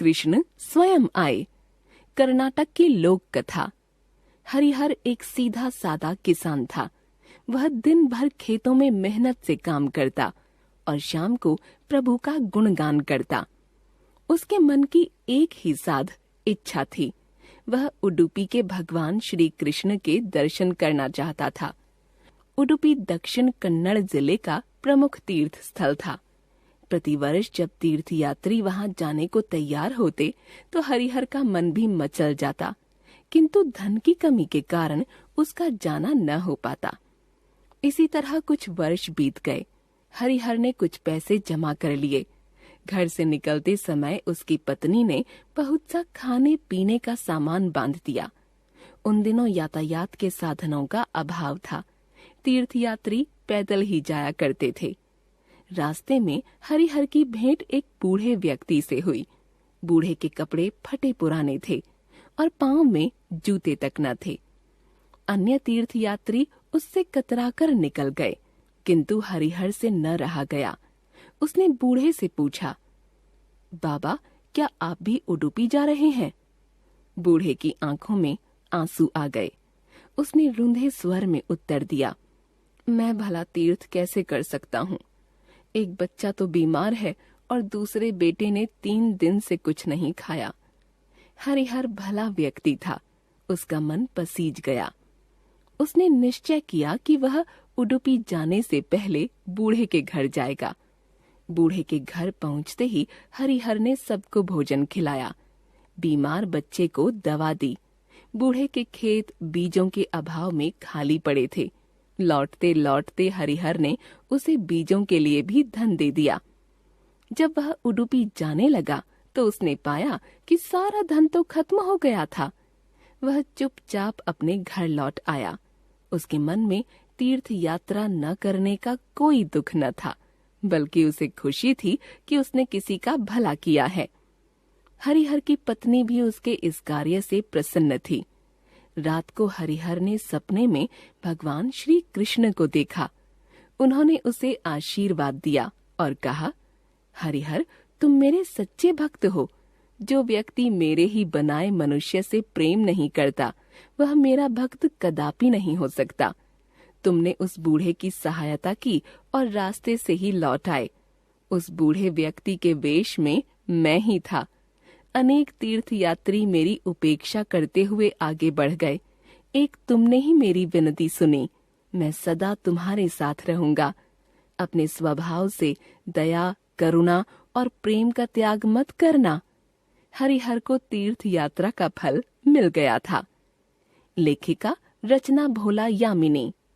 कृष्ण स्वयं आए। कर्नाटक की लोक कथा। हरिहर एक सीधा सादा किसान था। वह दिन भर खेतों में मेहनत से काम करता और शाम को प्रभु का गुणगान करता। उसके मन की एक ही साध इच्छा थी। वह उडुपी के भगवान श्री कृष्ण के दर्शन करना चाहता था। उडुपी दक्षिण कन्नड़ जिले का प्रमुख तीर्थ स्थल था। प्रतिवर्ष जब तीर्थयात्री वहां जाने को तैयार होते तो हरिहर का मन भी मचल जाता, किंतु धन की कमी के कारण उसका जाना न हो पाता। इसी तरह कुछ वर्ष बीत गए। हरिहर ने कुछ पैसे जमा कर लिए। घर से निकलते समय उसकी पत्नी ने बहुत सा खाने पीने का सामान बांध दिया। उन दिनों यातायात के साधनों का अभाव था। तीर्थयात्री पैदल ही जाया करते थे। रास्ते में हरिहर की भेंट एक बूढ़े व्यक्ति से हुई। बूढ़े के कपड़े फटे पुराने थे और पांव में जूते तक न थे। अन्य तीर्थयात्री उससे कतराकर निकल गए, किंतु हरिहर से न रहा गया। उसने बूढ़े से पूछा, बाबा, क्या आप भी उडुपी जा रहे हैं? बूढ़े की आंखों में आंसू आ गए। उसने रूंधे स्वर में उत्तर दिया, मैं भला तीर्थ कैसे कर सकता हूँ? एक बच्चा तो बीमार है और दूसरे बेटे ने 3 दिन से कुछ नहीं खाया। हरिहर भला व्यक्ति था। उसका मन पसीज गया। उसने निश्चय किया कि वह उडुपी जाने से पहले बूढ़े के घर जाएगा। बूढ़े के घर पहुंचते ही हरिहर ने सबको भोजन खिलाया। बीमार बच्चे को दवा दी। बूढ़े के खेत बीजों के अभाव में खाली पड़े थे। लौटते लौटते हरिहर ने उसे बीजों के लिए भी धन दे दिया। जब वह उडुपी जाने लगा तो उसने पाया कि सारा धन तो खत्म हो गया था। वह चुपचाप अपने घर लौट आया। उसके मन में तीर्थ यात्रा न करने का कोई दुख न था, बल्कि उसे खुशी थी कि उसने किसी का भला किया है। हरिहर की पत्नी भी उसके इस कार्य से प्रसन्न थी। रात को हरिहर ने सपने में भगवान श्री कृष्ण को देखा। उन्होंने उसे आशीर्वाद दिया और कहा, हरिहर, तुम मेरे सच्चे भक्त हो। जो व्यक्ति मेरे ही बनाए मनुष्य से प्रेम नहीं करता, वह मेरा भक्त कदापि नहीं हो सकता। तुमने उस बूढ़े की सहायता की और रास्ते से ही लौट आए। उस बूढ़े व्यक्ति के वेश में मैं ही था। अनेक तीर्थयात्री मेरी उपेक्षा करते हुए आगे बढ़ गए। एक तुमने ही मेरी विनती सुनी। मैं सदा तुम्हारे साथ रहूंगा। अपने स्वभाव से दया, करुणा और प्रेम का त्याग मत करना। हरिहर को तीर्थ यात्रा का फल मिल गया था। लेखिका रचना भोला यामिनी।